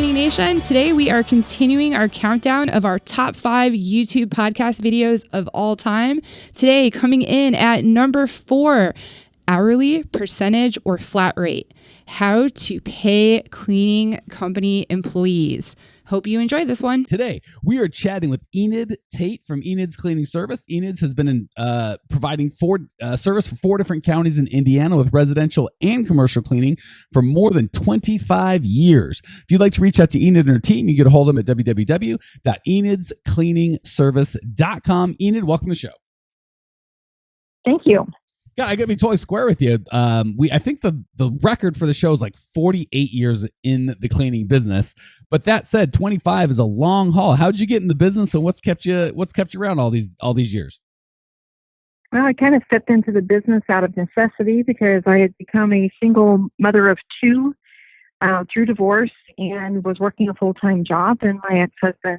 Cleaning Nation. Today we are continuing our countdown of our top 5 YouTube podcast videos of all time. Today coming in at number 4, hourly, percentage, or flat rate. How to pay cleaning company employees. Hope you enjoy this one. Today, we are chatting with Enid Tate from Enid's Cleaning Service. Enid's has been providing service for 4 different counties in Indiana with residential and commercial cleaning for more than 25 years. If you'd like to reach out to Enid and her team, you can get a hold of them at www.enidscleaningservice.com. Enid, welcome to the show. Thank you. Yeah, I got to be totally square with you. I think the record for the show is like 48 years in the cleaning business. But that said, 25 is a long haul. How'd you get in the business, and what's kept you around all these years? Well, I kind of stepped into the business out of necessity because I had become a single mother of 2 through divorce and was working a full-time job. And my ex-husband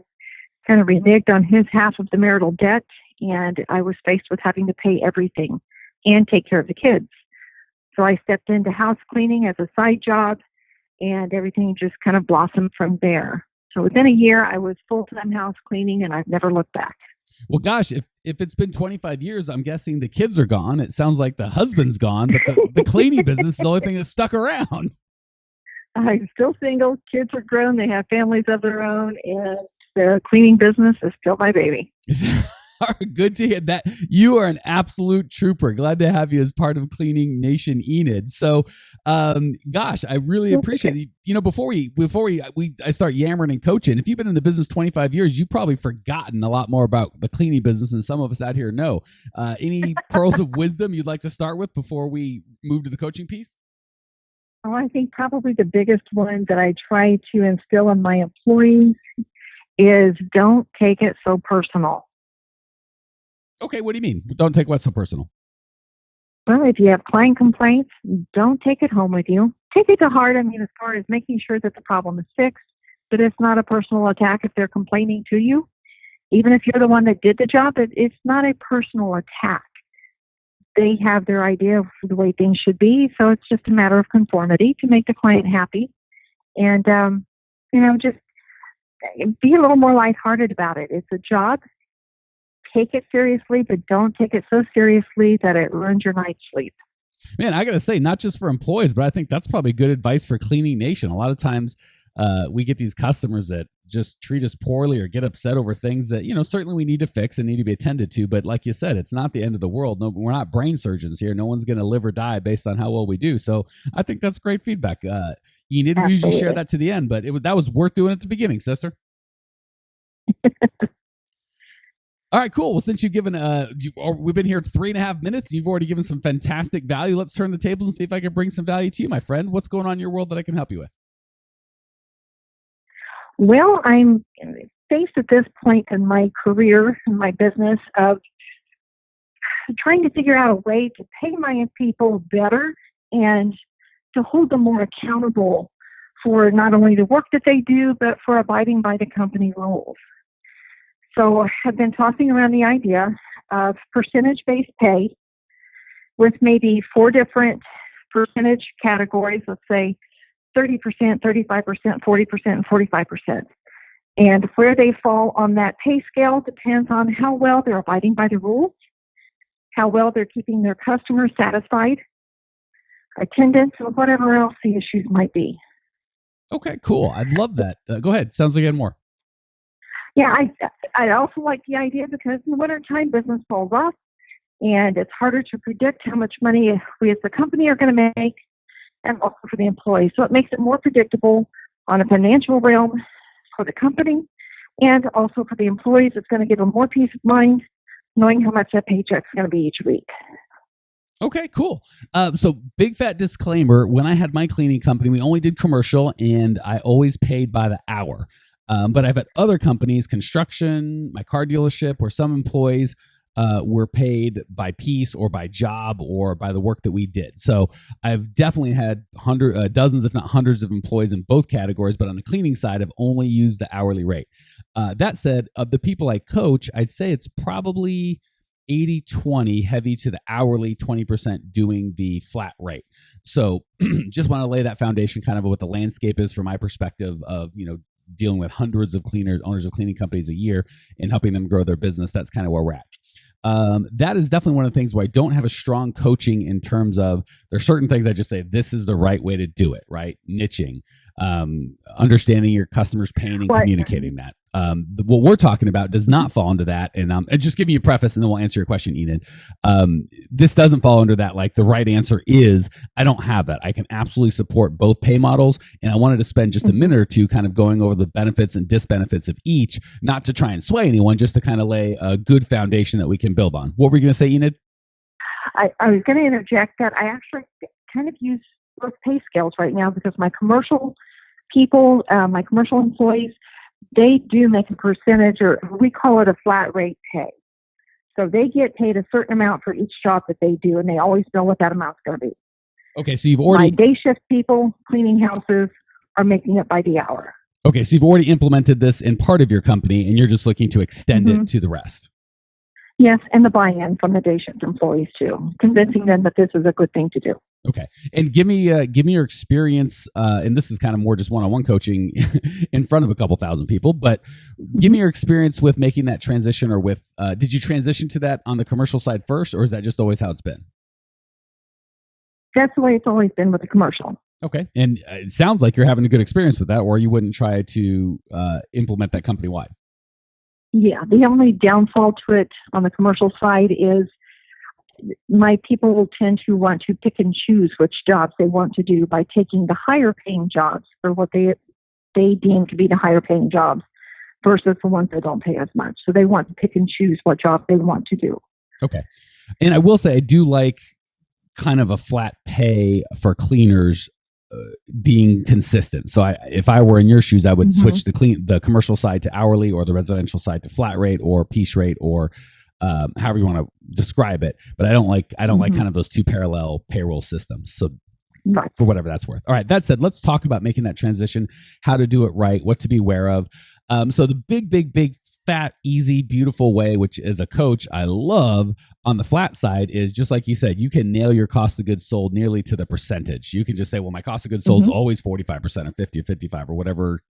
kind of reneged on his half of the marital debt, and I was faced with having to pay everything and take care of the kids. So I stepped into house cleaning as a side job, and everything just kind of blossomed from there. So within a year, I was full-time house cleaning, and I've never looked back. Well, gosh, if it's been 25 years, I'm guessing the kids are gone. It sounds like the husband's gone, but the cleaning business is the only thing that's stuck around. I'm still single. Kids are grown. They have families of their own, and the cleaning business is still my baby. Good to hear that. You are an absolute trooper. Glad to have you as part of Cleaning Nation, Enid. So, gosh, I really appreciate it. You know, before I start yammering and coaching, if you've been in the business 25 years, you've probably forgotten a lot more about the cleaning business than some of us out here know. Any pearls of wisdom you'd like to start with before we move to the coaching piece? Well, I think probably the biggest one that I try to instill in my employees is don't take it so personal. Okay, what do you mean? Don't take what so personal? Well, if you have client complaints, don't take it home with you. Take it to heart, as far as making sure that the problem is fixed, but it's not a personal attack if they're complaining to you. Even if you're the one that did the job, it's not a personal attack. They have their idea of the way things should be, so it's just a matter of conformity to make the client happy. And, just be a little more lighthearted about it. It's a job. Take it seriously, but don't take it so seriously that it ruins your night's sleep. Man, I got to say, not just for employees, but I think that's probably good advice for Cleaning Nation. A lot of times we get these customers that just treat us poorly or get upset over things that, certainly we need to fix and need to be attended to. But like you said, it's not the end of the world. No, we're not brain surgeons here. No one's going to live or die based on how well we do. So I think that's great feedback. Enid, we usually share that to the end, but that was worth doing at the beginning, sister. All right, cool. Well, since you've given, we've been here 3.5 minutes. You've already given some fantastic value. Let's turn the tables and see if I can bring some value to you, my friend. What's going on in your world that I can help you with? Well, I'm faced at this point in my career, in my business, of trying to figure out a way to pay my people better and to hold them more accountable for not only the work that they do, but for abiding by the company rules. So I've been tossing around the idea of percentage-based pay with maybe 4 different percentage categories, let's say 30%, 35%, 40%, and 45%. And where they fall on that pay scale depends on how well they're abiding by the rules, how well they're keeping their customers satisfied, attendance, and whatever else the issues might be. Okay, cool. I'd love that. Go ahead. Sounds like you had more. Yeah, I also like the idea because in the wintertime, business falls off, and it's harder to predict how much money we as the company are going to make, and also for the employees. So it makes it more predictable on a financial realm for the company, and also for the employees. It's going to give them more peace of mind knowing how much that paycheck's going to be each week. Okay, cool. So big fat disclaimer, when I had my cleaning company, we only did commercial, and I always paid by the hour. But I've had other companies, construction, my car dealership, where some employees were paid by piece or by job or by the work that we did. So I've definitely had dozens, if not hundreds of employees in both categories, but on the cleaning side, I've only used the hourly rate. That said, of the people I coach, I'd say it's probably 80-20, heavy to the hourly, 20% doing the flat rate. So just want to lay that foundation kind of what the landscape is from my perspective of, dealing with hundreds of owners of cleaning companies a year and helping them grow their business. That's kind of where we're at. That is definitely one of the things where I don't have a strong coaching in terms of there's certain things I just say, this is the right way to do it, right? Niching, understanding your customer's pain and communicating that. What we're talking about does not fall into that. And just giving you a preface and then we'll answer your question, Enid. This doesn't fall under that. Like the right answer is, I don't have that. I can absolutely support both pay models. And I wanted to spend just a minute or two kind of going over the benefits and disbenefits of each, not to try and sway anyone, just to kind of lay a good foundation that we can build on. What were you going to say, Enid? I was going to interject that I actually kind of use both pay scales right now because my commercial people, my commercial employees, they do make a percentage, or we call it a flat rate pay. So they get paid a certain amount for each job that they do, and they always know what that amount's going to be. Okay, so you've already... My day shift people cleaning houses are making it by the hour. Okay, so you've already implemented this in part of your company, and you're just looking to extend it to the rest. Yes, and the buy-in from the day shift employees too, convincing them that this is a good thing to do. Okay, and give me your experience, and this is kind of more just one-on-one coaching in front of a couple thousand people. But give me your experience with making that transition, or with did you transition to that on the commercial side first, or is that just always how it's been? That's the way it's always been with the commercial. Okay, and it sounds like you're having a good experience with that, or you wouldn't try to implement that company-wide. Yeah, the only downfall to it on the commercial side is my people will tend to want to pick and choose which jobs they want to do by taking the higher paying jobs for what they deem to be the higher paying jobs versus the ones that don't pay as much. So they want to pick and choose what job they want to do. Okay. And I will say I do like kind of a flat pay for cleaners being consistent. So if I were in your shoes, I would switch the commercial side to hourly, or the residential side to flat rate or piece rate, or however you want to describe it. But I don't like kind of those two parallel payroll systems. So for whatever that's worth. All right. That said, let's talk about making that transition, how to do it right, what to be aware of. So the big, fat, easy, beautiful way, which as a coach, I love on the flat side, is just like you said, you can nail your cost of goods sold nearly to the percentage. You can just say, well, my cost of goods sold is always 45% or 50 or 55 or whatever,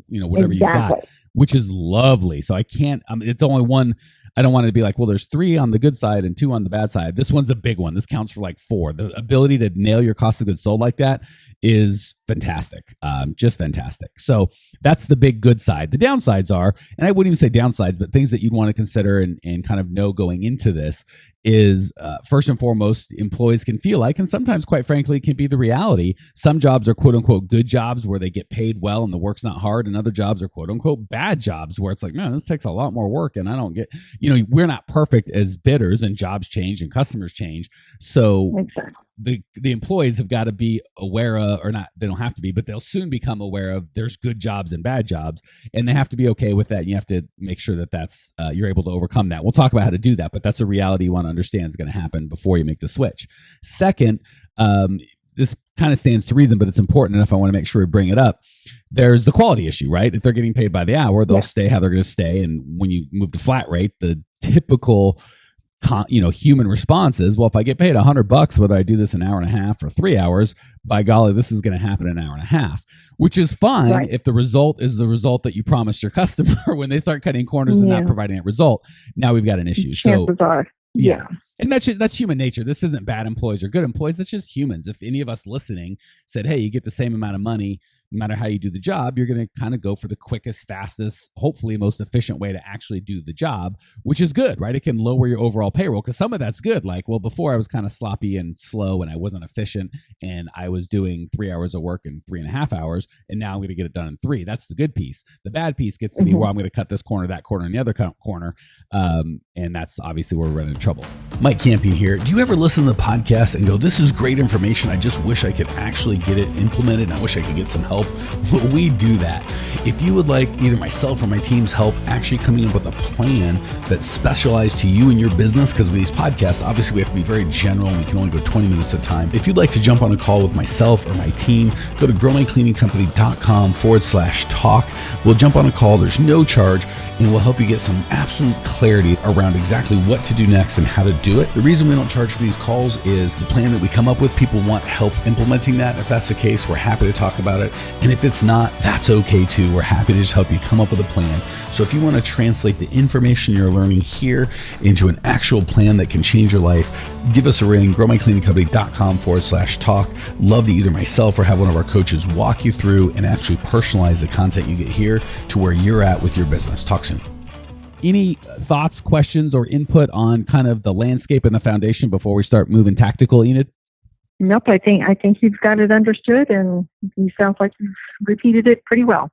whatever you've got, which is lovely. So it's only one. I don't want it to be like, well, there's 3 on the good side and 2 on the bad side. This one's a big one. This counts for like 4. The ability to nail your cost of goods sold like that is fantastic. Just fantastic. So that's the big good side. The downsides are, and I wouldn't even say downsides, but things that you'd want to consider and kind of know going into this is first and foremost, employees can feel like, and sometimes quite frankly, it can be the reality. Some jobs are quote unquote good jobs where they get paid well and the work's not hard. And other jobs are quote unquote bad jobs where it's like, man, this takes a lot more work and I don't get, we're not perfect as bidders, and jobs change and customers change. So the employees have got to be aware of, or not, they don't have to be, but they'll soon become aware of there's good jobs and bad jobs, and they have to be okay with that. And you have to make sure that that's, you're able to overcome that. We'll talk about how to do that, but that's a reality you want to understand is going to happen before you make the switch. Second, this kind of stands to reason, but it's important enough. I want to make sure we bring it up. There's the quality issue, right? If they're getting paid by the hour, they'll stay how they're going to stay. And when you move to flat rate, the typical human response is, well, if I get paid $100, whether I do this an hour and a half or 3 hours, by golly, this is going to happen in an hour and a half, which is fine if the result is the result that you promised your customer. When they start cutting corners and not providing that result, now we've got an issue. Chances are. Yeah. And that's human nature. This isn't bad employees or good employees. That's just humans. If any of us listening said, hey, you get the same amount of money, no matter how you do the job, you're going to kind of go for the quickest, fastest, hopefully most efficient way to actually do the job, which is good, right? It can lower your overall payroll because some of that's good. Like, well, before I was kind of sloppy and slow and I wasn't efficient and I was doing 3 hours of work in 3.5 hours, and now I'm going to get it done in 3. That's the good piece. The bad piece gets to be, well, I'm going to cut this corner, that corner, and the other corner. And that's obviously where we're running into trouble. Mike Campion here. Do you ever listen to the podcast and go, this is great information, I just wish I could actually get it implemented and I wish I could get some help? Well, we do that. If you would like either myself or my team's help actually coming up with a plan that's specialized to you and your business, because with these podcasts, obviously we have to be very general and we can only go 20 minutes at a time. If you'd like to jump on a call with myself or my team, go to growmycleaningcompany.com/talk. We'll jump on a call. There's no charge. And we'll help you get some absolute clarity around exactly what to do next and how to do it. The reason we don't charge for these calls is the plan that we come up with, people want help implementing that. If that's the case, we're happy to talk about it. And if it's not, that's okay too. We're happy to just help you come up with a plan. So if you want to translate the information you're learning here into an actual plan that can change your life, give us a ring, growmycleaningcompany.com/talk. Love to either myself or have one of our coaches walk you through and actually personalize the content you get here to where you're at with your business. Talk soon. Any thoughts, questions, or input on kind of the landscape and the foundation before we start moving tactical, Enid? Nope, I think you've got it understood, and you sound like you've repeated it pretty well.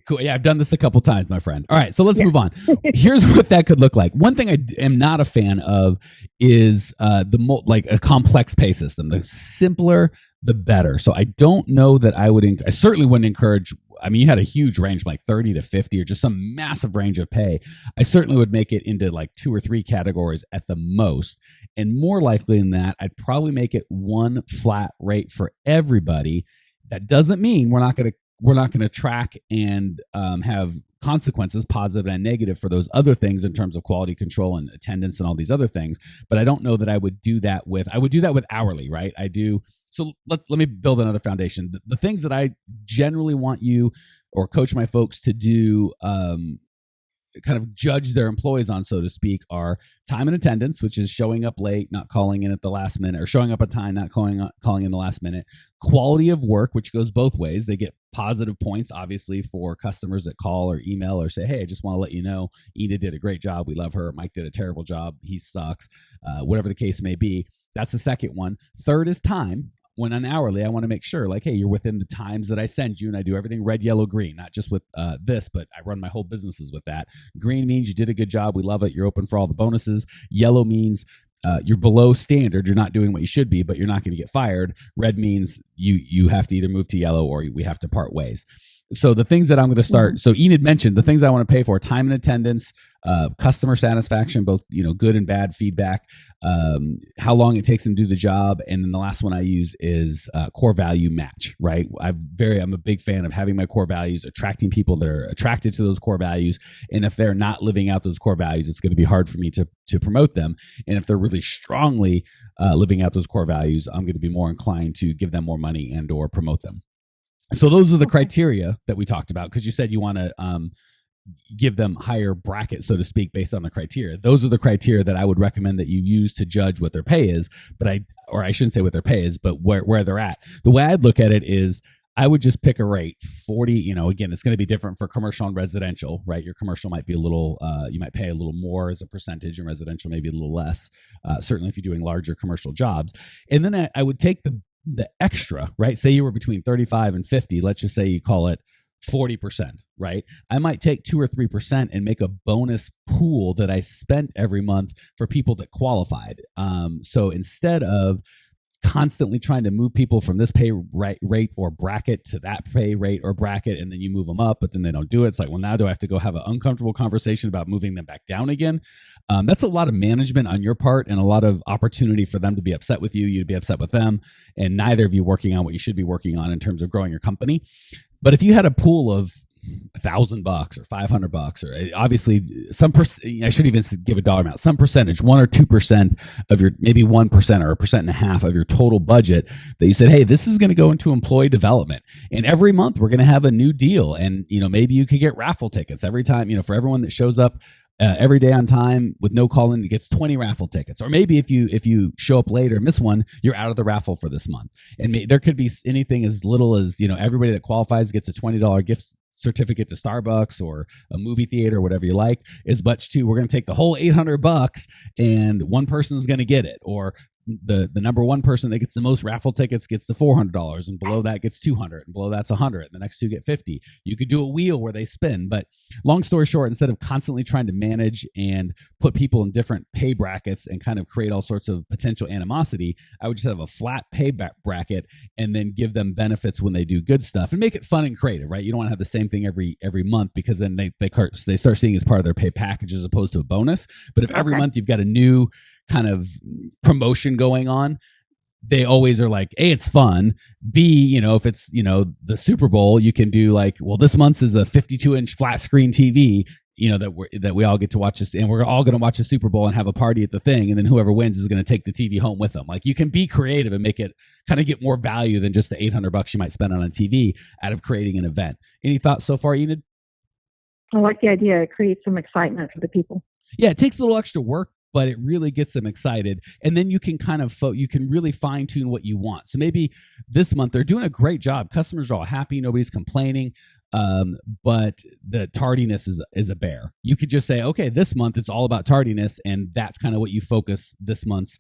Cool. Yeah, I've done this a couple times, my friend. All right, so let's move on. Here's what that could look like. One thing I am not a fan of is like a complex pay system. The simpler, the better. So I don't know that I certainly wouldn't encourage. I mean, you had a huge range, like 30 to 50 or just some massive range of pay. I certainly would make it into like 2 or 3 categories at the most. And more likely than that, I'd probably make it one flat rate for everybody. That doesn't mean we're not going to track and have consequences, positive and negative, for those other things in terms of quality control and attendance and all these other things. But I don't know that I would do that with hourly, right? So let me build another foundation. The things that I generally want you or coach my folks to do, kind of judge their employees on, so to speak, are time and attendance, which is showing up late, not calling in at the last minute, or showing up at time, not calling in the last minute. Quality of work, which goes both ways. They get positive points, obviously, for customers that call or email or say, hey, I just want to let you know, Enid did a great job. We love her. Mike did a terrible job. He sucks. Whatever the case may be. That's the second one. Third is time. When on hourly, I want to make sure, like, hey, you're within the times that I send you, and I do everything red, yellow, green, not just with this, but I run my whole businesses with that. Green means you did a good job. We love it. You're open for all the bonuses. Yellow means you're below standard. You're not doing what you should be, but you're not going to get fired. Red means you have to either move to yellow or we have to part ways. So the things that I'm going to start. So Enid mentioned the things I want to pay for: time and attendance, customer satisfaction, both good and bad feedback, how long it takes them to do the job, and then the last one I use is core value match. Right? I'm a big fan of having my core values, attracting people that are attracted to those core values, and if they're not living out those core values, it's going to be hard for me to promote them. And if they're really strongly living out those core values, I'm going to be more inclined to give them more money and or promote them. So those are the criteria that we talked about, because you said you want to give them higher bracket, so to speak, based on the criteria. Those are the criteria that I would recommend that you use to judge what their pay is. But I shouldn't say what their pay is, but where they're at. The way I'd look at it is I would just pick a rate. 40, again, it's going to be different for commercial and residential, right? Your commercial might be a little, you might pay a little more as a percentage, and residential maybe a little less, certainly if you're doing larger commercial jobs. And then I would take the extra, right? Say you were between 35 and 50. Let's just say you call it 40%, right? I might take 2 or 3% and make a bonus pool that I spent every month for people that qualified. So instead of constantly trying to move people from this pay rate or bracket to that pay rate or bracket, and then you move them up, but then they don't do it. It's like, well, now do I have to go have an uncomfortable conversation about moving them back down again? That's a lot of management on your part and a lot of opportunity for them to be upset with you to be upset with them, and neither of you working on what you should be working on in terms of growing your company. But if you had a pool of $1,000 or $500, or obviously I shouldn't even give a dollar amount, some percentage, 1 or 2% of your, maybe 1% or 1.5% of your total budget, that you said, hey, this is going to go into employee development, and every month we're going to have a new deal, and maybe you could get raffle tickets every time, for everyone that shows up every day on time with no call in, it gets 20 raffle tickets. Or maybe if you show up late or miss one, you're out of the raffle for this month. And there could be anything as little as, everybody that qualifies gets a $20 gift certificate to Starbucks or a movie theater, whatever you like, as much to we're going to take the whole $800 and one person is going to get it. Or the number one person that gets the most raffle tickets gets the $400, and below that gets $200, and below that's $100, and the next two get $50. You could do a wheel where they spin. But long story short, instead of constantly trying to manage and put people in different pay brackets and kind of create all sorts of potential animosity, I would just have a flat pay bracket and then give them benefits when they do good stuff and make it fun and creative, right? You don't want to have the same thing every month, because then they start seeing it as part of their pay package as opposed to a bonus. But if every month you've got a new kind of promotion going on, they always are like, A, it's fun. B, if it's, the Super Bowl, you can do like, well, this month's is a 52-inch flat screen TV, that we all get to watch this, and we're all going to watch the Super Bowl and have a party at the thing. And then whoever wins is going to take the TV home with them. Like, you can be creative and make it kind of get more value than just the $800 you might spend on a TV out of creating an event. Any thoughts so far, Enid? I like the idea. It creates some excitement for the people. Yeah, it takes a little extra work, but it really gets them excited. And then you can kind of, you can really fine tune what you want. So maybe this month they're doing a great job. Customers are all happy. Nobody's complaining. But the tardiness is a bear. You could just say, okay, this month it's all about tardiness. And that's kind of what you focus this month's,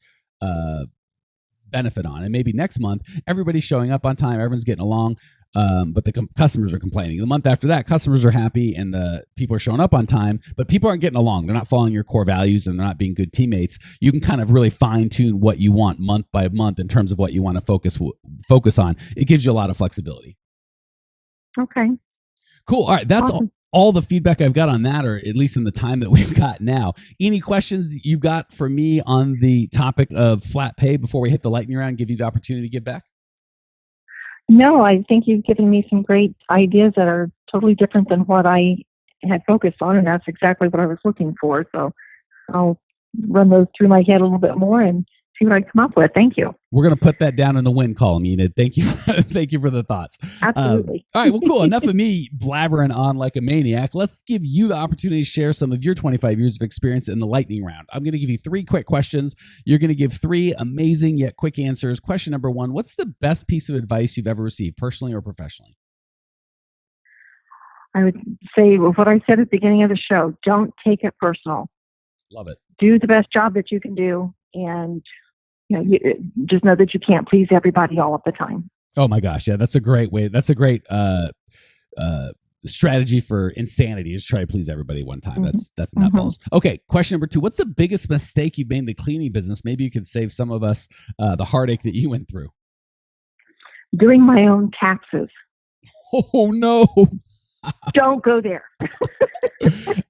benefit on. And maybe next month, everybody's showing up on time. Everyone's getting along. But the customers are complaining. The month after that, customers are happy and the people are showing up on time, but people aren't getting along. They're not following your core values and they're not being good teammates. You can kind of really fine tune what you want month by month in terms of what you want to focus on. It gives you a lot of flexibility. Okay. Cool. All right. That's awesome. All the feedback I've got on that, or at least in the time that we've got now. Any questions you've got for me on the topic of flat pay before we hit the lightning round, give you the opportunity to give back? No, I think you've given me some great ideas that are totally different than what I had focused on, and that's exactly what I was looking for. So I'll run those through my head a little bit more and see what I come up with. Thank you. We're going to put that down in the win column, Enid. Thank you. Thank you for the thoughts. Absolutely. All right. Well, cool. Enough of me blabbering on like a maniac. Let's give you the opportunity to share some of your 25 years of experience in the lightning round. I'm going to give you 3 quick questions. You're going to give 3 amazing yet quick answers. Question number 1, what's the best piece of advice you've ever received, personally or professionally? I would say what I said at the beginning of the show, don't take it personal. Love it. Do the best job that you can do, and you just know that you can't please everybody all of the time. Oh my gosh. Yeah, that's a great way. That's a great strategy for insanity, is try to please everybody one time. Mm-hmm. That's nutballs. Okay. Question number 2. What's the biggest mistake you've made in the cleaning business? Maybe you could save some of us the heartache that you went through. Doing my own taxes. Oh no. Don't go there.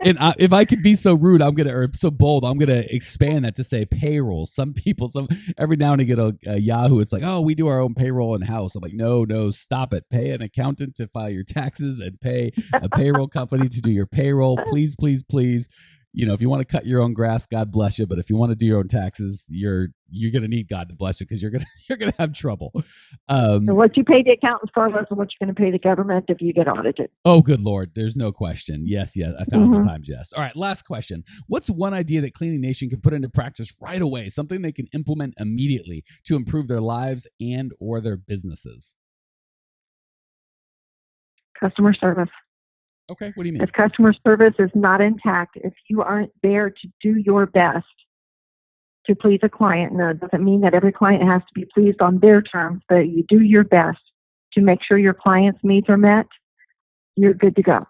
And if I could be so rude, or so bold, I'm gonna expand that to say payroll. Some people, every now and again, a Yahoo, it's like, oh, we do our own payroll in house. I'm like, no, stop it. Pay an accountant to file your taxes and pay a payroll company to do your payroll. Please, please, please. If you want to cut your own grass, God bless you. But if you want to do your own taxes, you're going to need God to bless you, because you're going to have trouble. And what you pay the accountant for less than what you're going to pay the government if you get audited. Oh, good Lord. There's no question. Yes, 1,000 times yes. All right, last question. What's one idea that Cleaning Nation can put into practice right away, something they can implement immediately to improve their lives and or their businesses? Customer service. Okay, what do you mean? If customer service is not intact, if you aren't there to do your best to please a client, now it doesn't mean that every client has to be pleased on their terms, but you do your best to make sure your client's needs are met, you're good to go.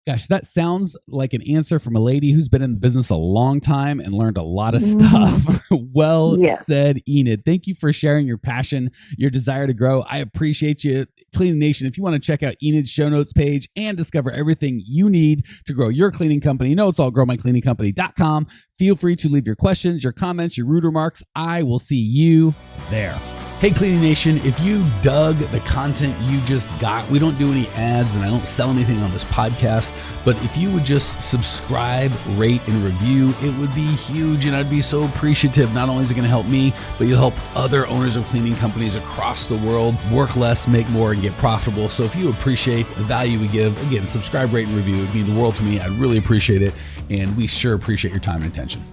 Gosh, that sounds like an answer from a lady who's been in the business a long time and learned a lot of stuff. Well said, Enid. Thank you for sharing your passion, your desire to grow. I appreciate you. Cleaning Nation, if you want to check out Enid's show notes page and discover everything you need to grow your cleaning company, it's all growmycleaningcompany.com. Feel free to leave your questions, your comments, your rude remarks. I will see you there. Hey, Cleaning Nation, if you dug the content you just got, we don't do any ads and I don't sell anything on this podcast, but if you would just subscribe, rate, and review, it would be huge, and I'd be so appreciative. Not only is it going to help me, but you'll help other owners of cleaning companies across the world work less, make more, and get profitable. So if you appreciate the value we give, again, subscribe, rate, and review. It would mean the world to me. I'd really appreciate it, and we sure appreciate your time and attention.